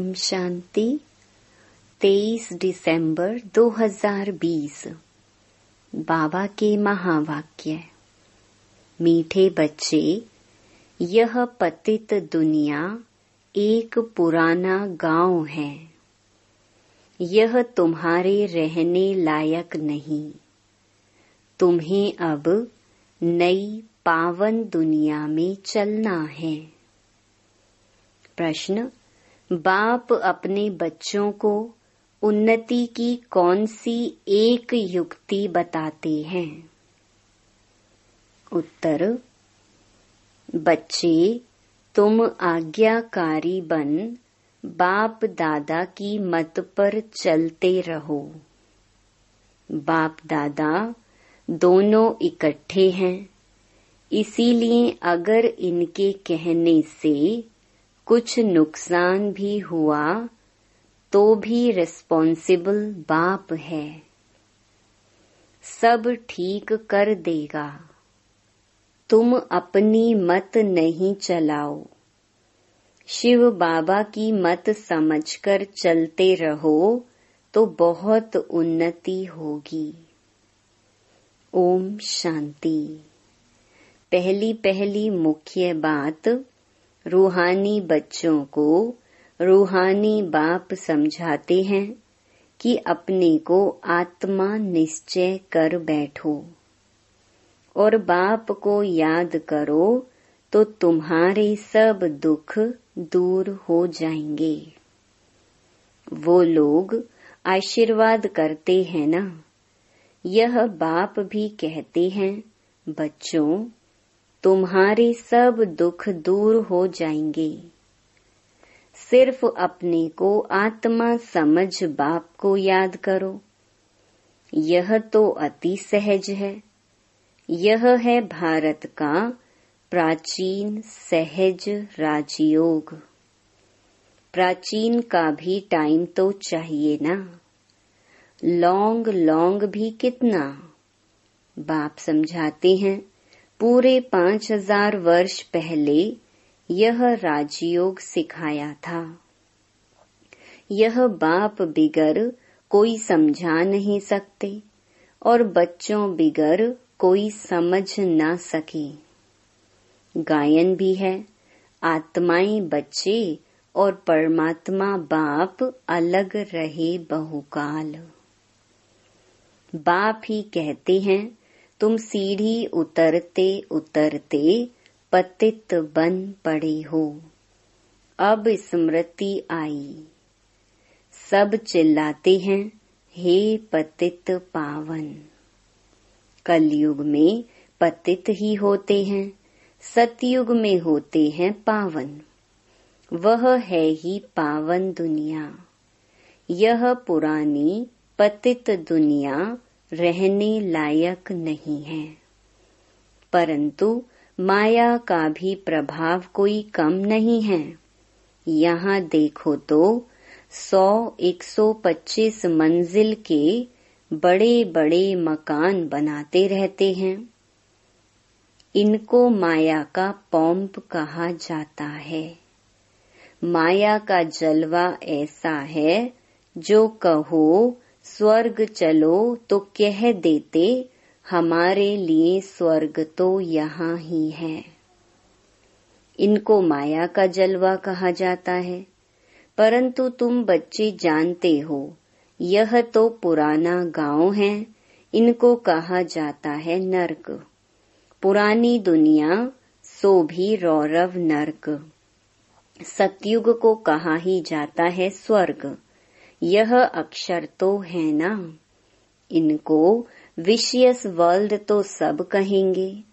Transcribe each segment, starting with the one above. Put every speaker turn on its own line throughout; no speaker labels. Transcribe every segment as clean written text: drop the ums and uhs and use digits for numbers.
ओम शांति। 23 दिसंबर 2020। बाबा के महावाक्य। मीठे बच्चे, यह पतित दुनिया एक पुराना गांव है। यह तुम्हारे रहने लायक नहीं। तुम्हें अब नई पावन दुनिया में चलना है। प्रश्न। बाप अपने बच्चों को उन्नति की कौन सी एक युक्ति बताते हैं? उत्तर। बच्चे, तुम आज्ञाकारी बन बाप दादा की मत पर चलते रहो। बाप दादा दोनों इकट्ठे हैं, इसीलिए अगर इनके कहने से कुछ नुकसान भी हुआ तो भी रिस्पॉन्सिबल बाप है। सब ठीक कर देगा। तुम अपनी मत नहीं चलाओ। शिव बाबा की मत समझकर चलते रहो तो बहुत उन्नति होगी। ओम शांति। पहली मुख्य बात, रूहानी बच्चों को रूहानी बाप समझाते हैं कि अपने को आत्मा निश्चय कर बैठो और बाप को याद करो तो तुम्हारे सब दुख दूर हो जाएंगे। वो लोग आशीर्वाद करते हैं ना, यह बाप भी कहते हैं, बच्चों तुम्हारे सब दुख दूर हो जाएंगे। सिर्फ अपने को आत्मा समझ बाप को याद करो। यह तो अति सहज है। यह है भारत का प्राचीन सहज राजयोग। प्राचीन का भी टाइम तो चाहिए ना। लॉन्ग भी कितना? बाप समझाते हैं, पूरे 5000 वर्ष पहले यह राजयोग सिखाया था। यह बाप बिगर कोई समझा नहीं सकते और बच्चों बिगर कोई समझ ना सके। गायन भी है, आत्माएं बच्चे और परमात्मा बाप अलग रहे बहुकाल। बाप ही कहते हैं, तुम सीढ़ी उतरते उतरते पतित बन पड़े हो। अब स्मृति आई। सब चिल्लाते हैं, हे पतित पावन। कलयुग में पतित ही होते हैं, सतयुग में होते हैं पावन। वह है ही पावन दुनिया। यह पुरानी पतित दुनिया रहने लायक नहीं है। परंतु माया का भी प्रभाव कोई कम नहीं है। यहाँ देखो तो 100-125 मंजिल के बड़े बड़े मकान बनाते रहते हैं। इनको माया का पॉम्प कहा जाता है। माया का जलवा ऐसा है, जो कहो स्वर्ग चलो तो कह देते, हमारे लिए स्वर्ग तो यहाँ ही है। इनको माया का जलवा कहा जाता है। परंतु तुम बच्चे जानते हो, यह तो पुराना गांव है। इनको कहा जाता है नर्क। पुरानी दुनिया सो भी रौरव नर्क। सतयुग को कहा ही जाता है स्वर्ग। यह अक्षर तो है ना। इनको विशियस वर्ल्ड तो सब कहेंगे,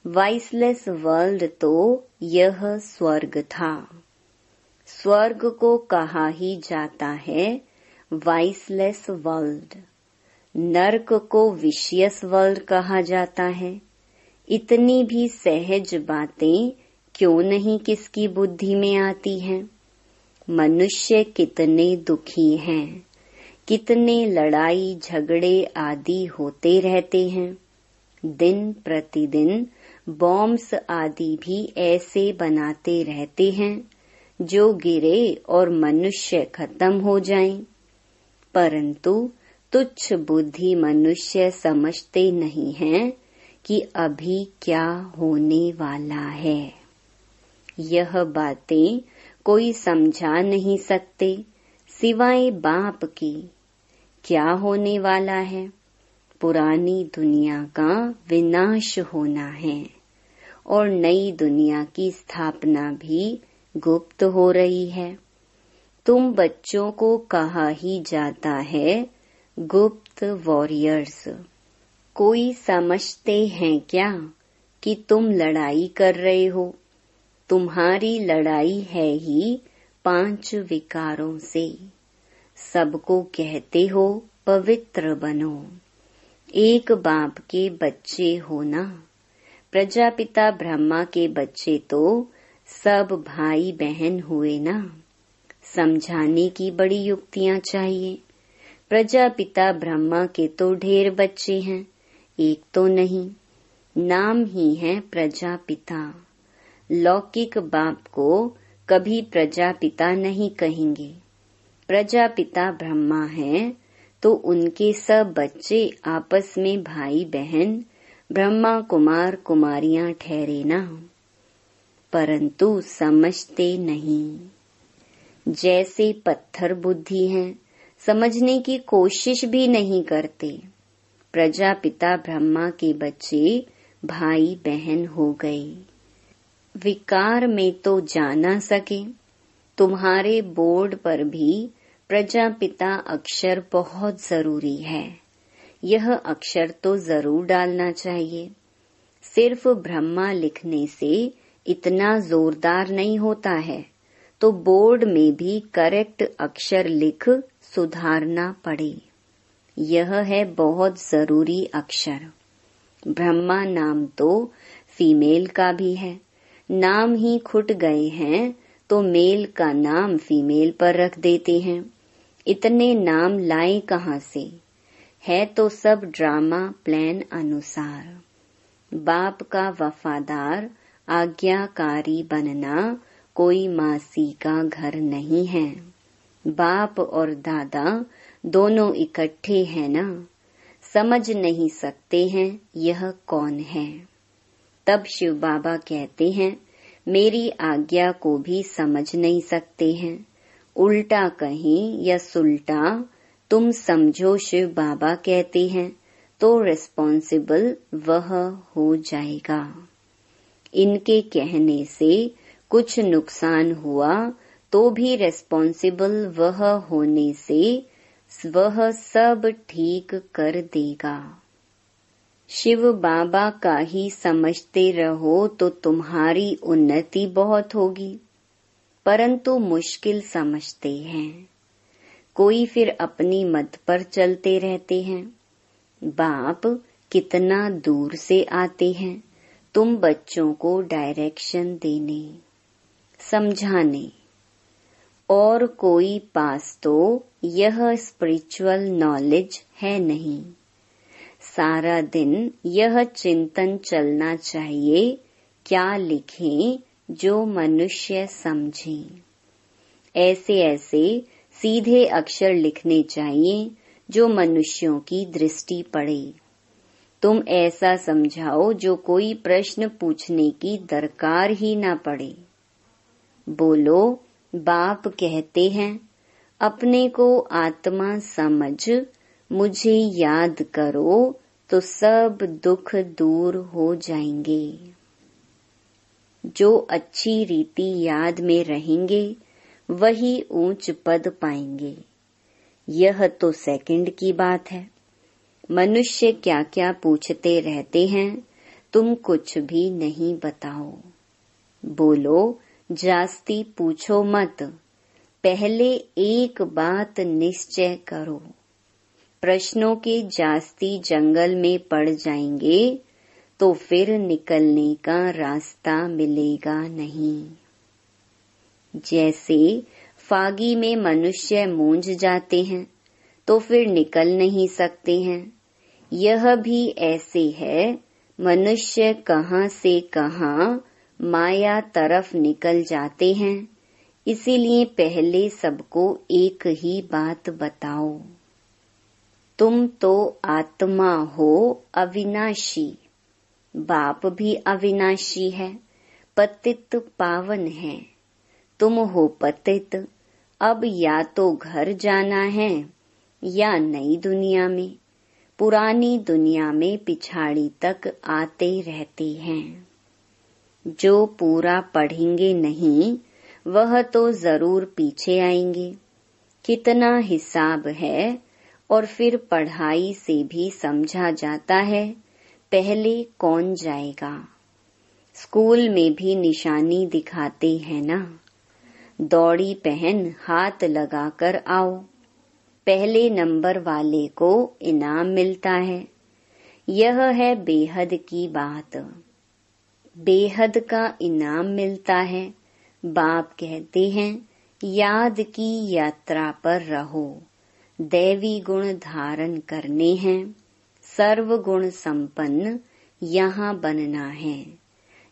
वाइसलेस वर्ल्ड तो यह स्वर्ग था। स्वर्ग को कहा ही जाता है वाइसलेस वर्ल्ड। नर्क को विशियस वर्ल्ड कहा जाता है। इतनी भी सहज बातें क्यों नहीं किसकी बुद्धि में आती हैं? मनुष्य कितने दुखी हैं, कितने लड़ाई झगड़े आदि होते रहते हैं। दिन प्रतिदिन बॉम्ब्स आदि भी ऐसे बनाते रहते हैं जो गिरे और मनुष्य खत्म हो जाएं, परंतु तुच्छ बुद्धि मनुष्य समझते नहीं हैं कि अभी क्या होने वाला है। यह बातें कोई समझा नहीं सकते सिवाय बाप की। क्या होने वाला है? पुरानी दुनिया का विनाश होना है और नई दुनिया की स्थापना भी गुप्त हो रही है। तुम बच्चों को कहा ही जाता है गुप्त वॉरियर्स। कोई समझते हैं क्या कि तुम लड़ाई कर रहे हो? तुम्हारी लड़ाई है ही 5 विकारों से। सबको कहते हो पवित्र बनो, एक बाप के बच्चे हो ना। प्रजापिता ब्रह्मा के बच्चे तो सब भाई बहन हुए ना। समझाने की बड़ी युक्तियां चाहिए। प्रजापिता ब्रह्मा के तो ढेर बच्चे हैं, एक तो नहीं। नाम ही है प्रजापिता। लौकिक बाप को कभी प्रजापिता नहीं कहेंगे। प्रजापिता ब्रह्मा है तो उनके सब बच्चे आपस में भाई बहन ब्रह्मा कुमार कुमारियां ठहरे ना। परंतु समझते नहीं। जैसे पत्थर बुद्धि हैं, समझने की कोशिश भी नहीं करते। प्रजापिता ब्रह्मा के बच्चे भाई बहन हो गए। विकार में तो जा ना सके। तुम्हारे बोर्ड पर भी प्रजापिता अक्षर बहुत जरूरी है। यह अक्षर तो जरूर डालना चाहिए। सिर्फ ब्रह्मा लिखने से इतना जोरदार नहीं होता है, तो बोर्ड में भी करेक्ट अक्षर लिख सुधारना पड़े। यह है बहुत जरूरी अक्षर। ब्रह्मा नाम तो फीमेल का भी है। नाम ही खुट गए हैं तो मेल का नाम फीमेल पर रख देते हैं। इतने नाम लाए कहाँ से? है तो सब ड्रामा प्लान अनुसार। बाप का वफादार आज्ञाकारी बनना कोई मासी का घर नहीं है। बाप और दादा दोनों इकट्ठे हैं ना। समझ नहीं सकते हैं यह कौन है। तब शिव बाबा कहते हैं मेरी आज्ञा को भी समझ नहीं सकते हैं। उल्टा कहीं या सुल्टा तुम समझो शिव बाबा कहते हैं तो रिस्पॉन्सिबल वह हो जाएगा। इनके कहने से कुछ नुकसान हुआ तो भी रिस्पॉन्सिबल वह होने से वह सब ठीक कर देगा। शिव बाबा का ही समझते रहो तो तुम्हारी उन्नति बहुत होगी, परंतु मुश्किल समझते हैं। कोई फिर अपनी मत पर चलते रहते हैं। बाप कितना दूर से आते हैं तुम बच्चों को डायरेक्शन देने, समझाने। और कोई पास तो यह स्पिरिचुअल नॉलेज है नहीं। सारा दिन यह चिंतन चलना चाहिए क्या लिखें जो मनुष्य समझें। ऐसे ऐसे सीधे अक्षर लिखने चाहिए जो मनुष्यों की दृष्टि पड़े। तुम ऐसा समझाओ जो कोई प्रश्न पूछने की दरकार ही ना पड़े। बोलो बाप कहते हैं अपने को आत्मा समझ मुझे याद करो तो सब दुख दूर हो जाएंगे। जो अच्छी रीति याद में रहेंगे वही ऊंच पद पाएंगे। यह तो सेकंड की बात है। मनुष्य क्या क्या पूछते रहते हैं, तुम कुछ भी नहीं बताओ। बोलो जास्ती पूछो मत, पहले एक बात निश्चय करो। प्रश्नों के जास्ती जंगल में पड़ जाएंगे तो फिर निकलने का रास्ता मिलेगा नहीं। जैसे फागी में मनुष्य मूंझ जाते हैं तो फिर निकल नहीं सकते हैं, यह भी ऐसे है। मनुष्य कहाँ से कहाँ माया तरफ निकल जाते हैं, इसीलिए पहले सबको एक ही बात बताओ, तुम तो आत्मा हो अविनाशी। बाप भी अविनाशी है, पतित पावन है। तुम हो पतित, अब या तो घर जाना है या नई दुनिया में। पुरानी दुनिया में पिछाड़ी तक आते रहते हैं। जो पूरा पढ़ेंगे नहीं वह तो जरूर पीछे आएंगे। कितना हिसाब है, और फिर पढ़ाई से भी समझा जाता है पहले कौन जाएगा। स्कूल में भी निशानी दिखाते हैं ना, दौड़ी पहन हाथ लगाकर आओ, पहले नंबर वाले को इनाम मिलता है। यह है बेहद की बात, बेहद का इनाम मिलता है। बाप कहते हैं याद की यात्रा पर रहो, दैवी गुण धारण करने हैं, सर्व गुण संपन्न यहाँ बनना है।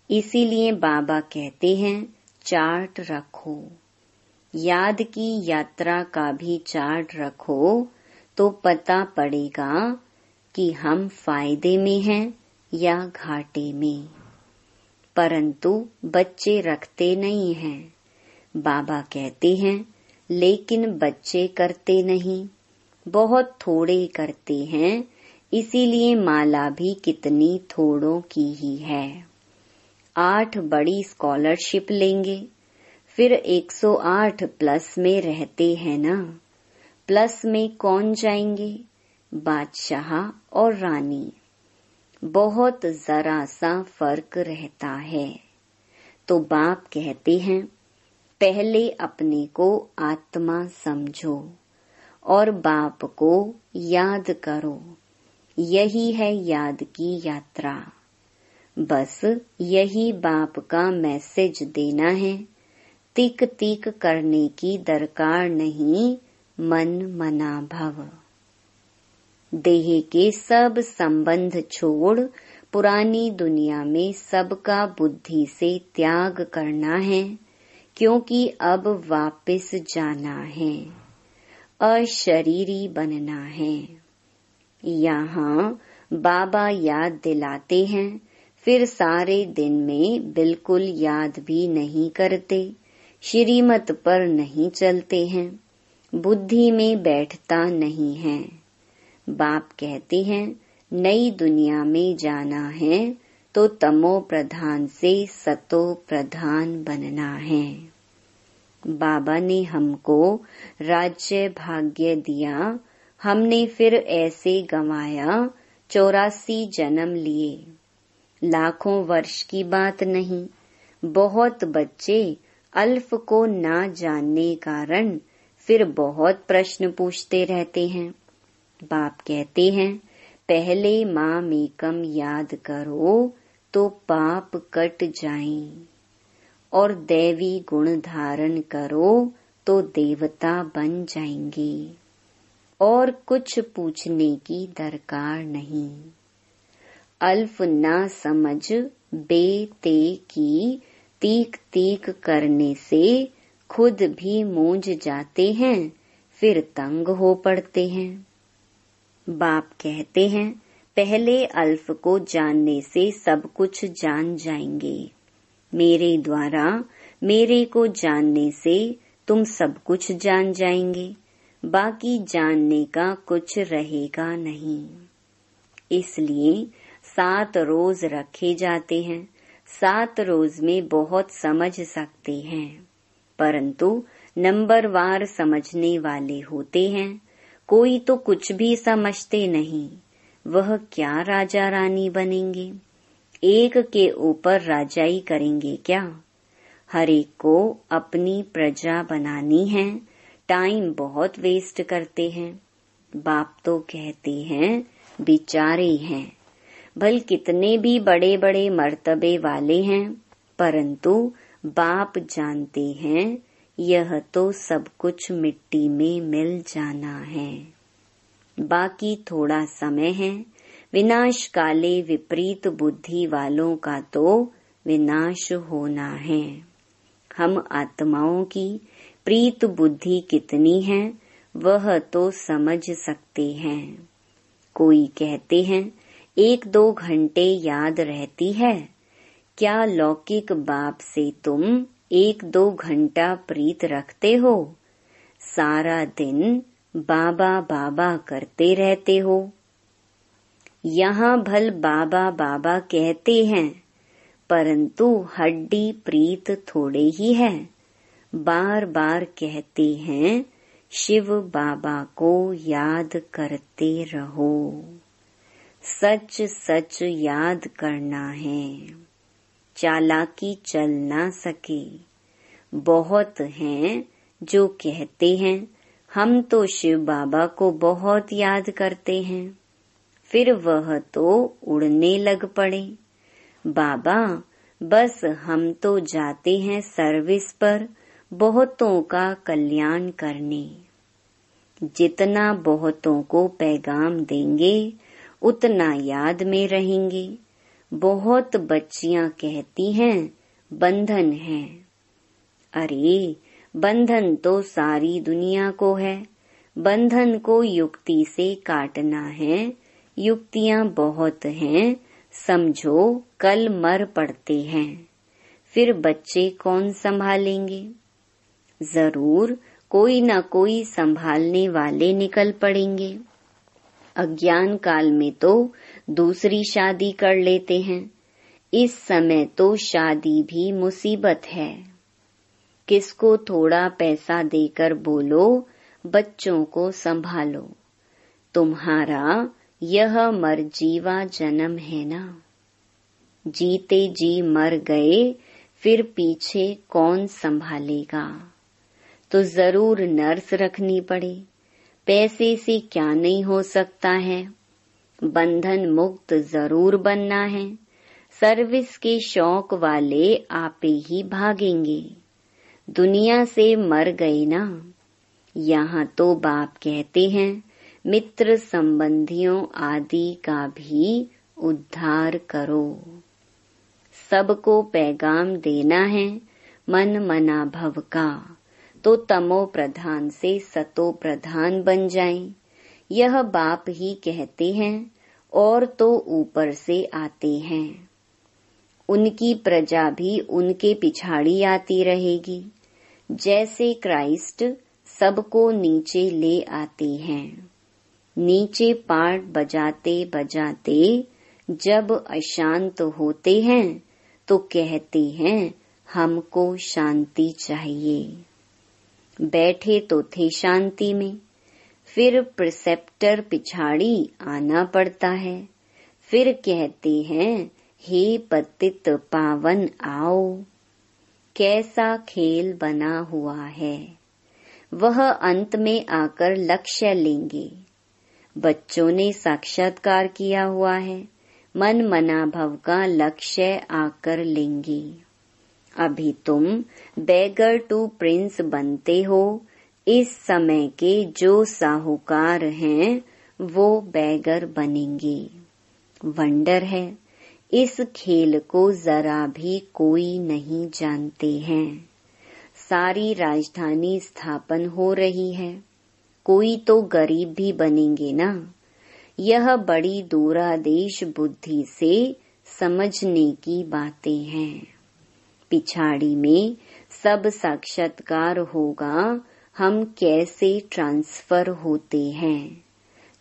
इसीलिए बाबा कहते हैं चार्ट रखो, याद की यात्रा का भी चार्ट रखो, तो पता पड़ेगा कि हम फायदे में हैं या घाटे में। परंतु बच्चे रखते नहीं हैं। बाबा कहते हैं लेकिन बच्चे करते नहीं, बहुत थोड़े करते हैं। इसीलिए माला भी कितनी थोड़ों की ही है। 8 बड़ी स्कॉलरशिप लेंगे, फिर 108 प्लस में रहते हैं ना। प्लस में कौन जाएंगे? बादशाह और रानी। बहुत जरा सा फर्क रहता है। तो बाप कहते हैं पहले अपने को आत्मा समझो और बाप को याद करो। यही है याद की यात्रा। बस यही बाप का मैसेज देना है। तिक तिक करने की दरकार नहीं, मन मना भव। देह के सब संबंध छोड़ पुरानी दुनिया में सबका बुद्धि से त्याग करना है, क्योंकि अब वापस जाना है, अशरीरी बनना है। यहाँ बाबा याद दिलाते हैं, फिर सारे दिन में बिल्कुल याद भी नहीं करते, श्रीमत पर नहीं चलते हैं, बुद्धि में बैठता नहीं है। बाप कहते हैं नई दुनिया में जाना है तो तमो प्रधान से सतो प्रधान बनना है। बाबा ने हमको राज्य भाग्य दिया, हमने फिर ऐसे गंवाया 84 जन्म लिए। लाखों वर्ष की बात नहीं। बहुत बच्चे अल्फ को ना जानने कारण फिर बहुत प्रश्न पूछते रहते हैं। बाप कहते हैं पहले माम एकम याद करो तो पाप कट जाएं, और दैवी गुण धारण करो तो देवता बन जाएंगे, और कुछ पूछने की दरकार नहीं। अल्फ ना समझ बेते की तीक तीक करने से खुद भी मूंझ जाते हैं, फिर तंग हो पड़ते हैं। बाप कहते हैं पहले अल्फ को जानने से सब कुछ जान जाएंगे। मेरे द्वारा मेरे को जानने से तुम सब कुछ जान जाएंगे, बाकी जानने का कुछ रहेगा नहीं। इसलिए 7 रोज रखे जाते हैं। 7 रोज में बहुत समझ सकते हैं, परंतु नंबरवार समझने वाले होते हैं। कोई तो कुछ भी समझते नहीं, वह क्या राजा रानी बनेंगे? एक के ऊपर राजाई करेंगे क्या? हर एक को अपनी प्रजा बनानी है, टाइम बहुत वेस्ट करते हैं। बाप तो कहते हैं बेचारे हैं, भल कितने भी बड़े बड़े मर्तबे वाले हैं, परंतु बाप जानते हैं यह तो सब कुछ मिट्टी में मिल जाना है। बाकी थोड़ा समय है। विनाश काले विपरीत बुद्धि वालों का तो विनाश होना है। हम आत्माओं की प्रीत बुद्धि कितनी है वह तो समझ सकते हैं। कोई कहते हैं 1-2 घंटे याद रहती है। क्या लौकिक बाप से तुम 1-2 घंटा प्रीत रखते हो? सारा दिन बाबा बाबा करते रहते हो। यहाँ भल बाबा बाबा कहते हैं, परंतु हड्डी प्रीत थोड़े ही है। बार बार कहते हैं शिव बाबा को याद करते रहो। सच सच याद करना है, चालाकी चल ना सके। बहुत हैं जो कहते हैं हम तो शिव बाबा को बहुत याद करते हैं, फिर वह तो उड़ने लग पड़े। बाबा बस हम तो जाते हैं सर्विस पर बहुतों का कल्याण करने। जितना बहुतों को पैगाम देंगे उतना याद में रहेंगे। बहुत बच्चियां कहती हैं बंधन है। अरे बंधन तो सारी दुनिया को है। बंधन को युक्ति से काटना है। युक्तियां बहुत हैं, समझो कल मर पड़ते हैं, फिर बच्चे कौन संभालेंगे? जरूर कोई न कोई संभालने वाले निकल पड़ेंगे। अज्ञान काल में तो दूसरी शादी कर लेते हैं। इस समय तो शादी भी मुसीबत है। किसको थोड़ा पैसा देकर बोलो बच्चों को संभालो। तुम्हारा यह मरजीवा जन्म है ना। जीते जी मर गए, फिर पीछे कौन संभालेगा? तो जरूर नर्स रखनी पड़े। पैसे से क्या नहीं हो सकता है। बंधन मुक्त जरूर बनना है। सर्विस के शौक वाले आपे ही भागेंगे। दुनिया से मर गए ना। यहाँ तो बाप कहते हैं मित्र संबंधियों आदि का भी उद्धार करो। सबको पैगाम देना है मन मना भव का, तो तमो प्रधान से सतो प्रधान बन जाएं। यह बाप ही कहते हैं और तो ऊपर से आते हैं। उनकी प्रजा भी उनके पिछाड़ी आती रहेगी। जैसे क्राइस्ट सबको नीचे ले आते हैं। नीचे पार्ट बजाते बजाते जब अशांत होते हैं तो कहते हैं हमको शांति चाहिए। बैठे तो थे शांति में, फिर प्रिसेप्टर पिछाड़ी आना पड़ता है। फिर कहते हैं हे पतित पावन आओ। कैसा खेल बना हुआ है। वह अंत में आकर लक्ष्य लेंगे। बच्चों ने साक्षात्कार किया हुआ है। मन मना भव का लक्ष्य आकर लेंगे। अभी तुम बेगर टू प्रिंस बनते हो। इस समय के जो साहूकार हैं वो बेगर बनेंगे। वंडर है, इस खेल को जरा भी कोई नहीं जानते हैं। सारी राजधानी स्थापन हो रही है। कोई तो गरीब भी बनेंगे ना। यह बड़ी दूरादेश बुद्धि से समझने की बातें हैं। पिछाड़ी में सब साक्षात्कार होगा हम कैसे ट्रांसफर होते हैं।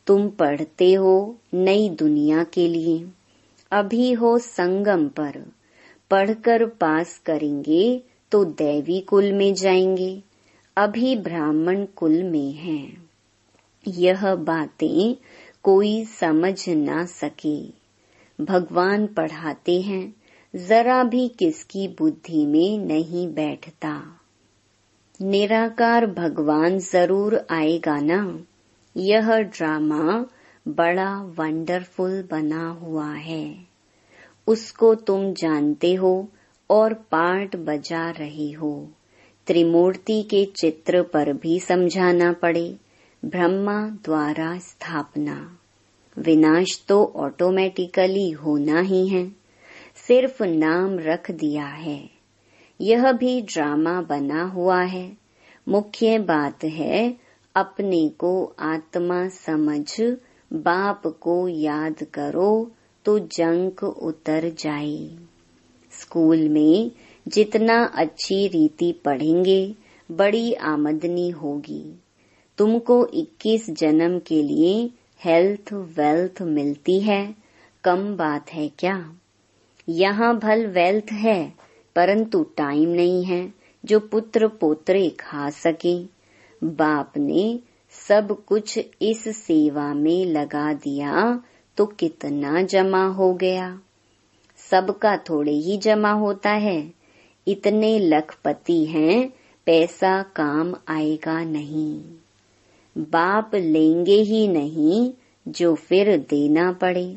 तुम पढ़ते हो नई दुनिया के लिए। अभी हो संगम पर। पढ़कर पास करेंगे तो दैवी कुल में जाएंगे। अभी ब्राह्मण कुल में हैं। यह बातें कोई समझ ना सके। भगवान पढ़ाते हैं, जरा भी किसकी बुद्धि में नहीं बैठता। निराकार भगवान जरूर आएगा ना। यह ड्रामा बड़ा वंडरफुल बना हुआ है। उसको तुम जानते हो और पार्ट बजा रहे हो। त्रिमूर्ति के चित्र पर भी समझाना पड़े। ब्रह्मा द्वारा स्थापना। विनाश तो ऑटोमेटिकली होना ही है। सिर्फ नाम रख दिया है। यह भी ड्रामा बना हुआ है। मुख्य बात है अपने को आत्मा समझ बाप को याद करो तो जंक उतर जाए। स्कूल में जितना अच्छी रीति पढ़ेंगे बड़ी आमदनी होगी। तुमको 21 जन्म के लिए हेल्थ वेल्थ मिलती है, कम बात है क्या? यहाँ भल वेल्थ है परंतु टाइम नहीं है जो पुत्र पोत्रे खा सके। बाप ने सब कुछ इस सेवा में लगा दिया तो कितना जमा हो गया। सबका थोड़े ही जमा होता है। इतने लखपति हैं, पैसा काम आएगा नहीं। बाप लेंगे ही नहीं जो फिर देना पड़े।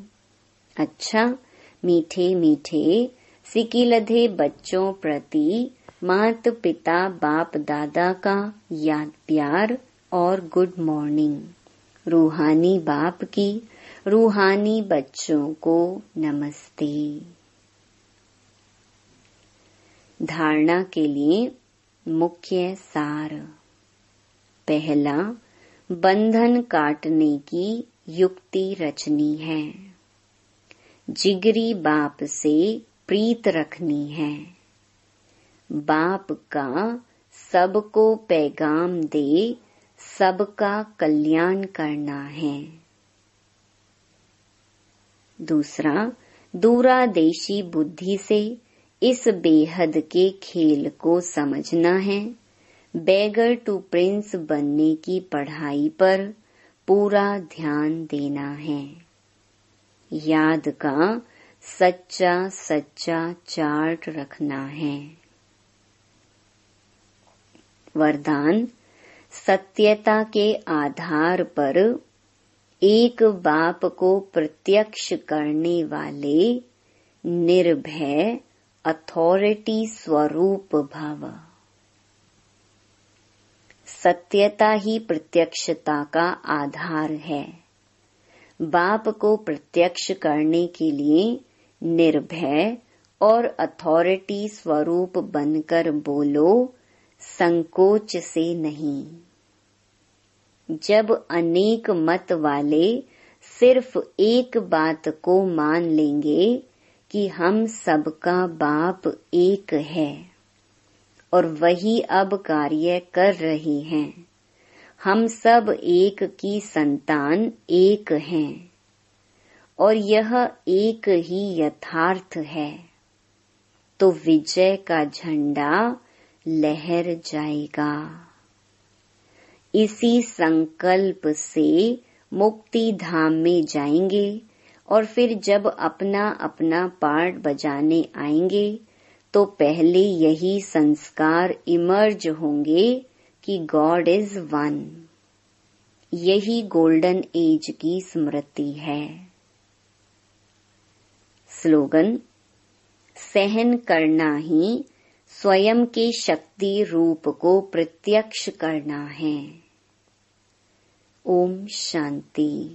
अच्छा, मीठे मीठे सिकिलधे बच्चों प्रति मात पिता बाप दादा का याद प्यार और गुड मॉर्निंग। रूहानी बाप की रूहानी बच्चों को नमस्ते। धारणा के लिए मुख्य सार। पहला, बंधन काटने की युक्ति रचनी है। जिगरी बाप से प्रीत रखनी है। बाप का सबको पैगाम दे सबका कल्याण करना है। दूसरा, दूरादेशी बुद्धि से इस बेहद के खेल को समझना है। बेगर टू प्रिंस बनने की पढ़ाई पर पूरा ध्यान देना है। याद का सच्चा सच्चा चार्ट रखना है। वरदान, सत्यता के आधार पर एक बाप को प्रत्यक्ष करने वाले निर्भय अथॉरिटी स्वरूप भव। सत्यता ही प्रत्यक्षता का आधार है। बाप को प्रत्यक्ष करने के लिए निर्भय और अथॉरिटी स्वरूप बनकर बोलो, संकोच से नहीं। जब अनेक मत वाले सिर्फ एक बात को मान लेंगे कि हम सबका बाप एक है और वही अब कार्य कर रही हैं, हम सब एक की संतान एक हैं और यह एक ही यथार्थ है, तो विजय का झंडा लहर जाएगा। इसी संकल्प से मुक्ति धाम में जाएंगे और फिर जब अपना अपना पार्ट बजाने आएंगे तो पहले यही संस्कार इमर्ज होंगे कि गॉड इज वन। यही गोल्डन एज की स्मृति है। स्लोगन, सहन करना ही स्वयं के शक्ति रूप को प्रत्यक्ष करना है। ओम शांति।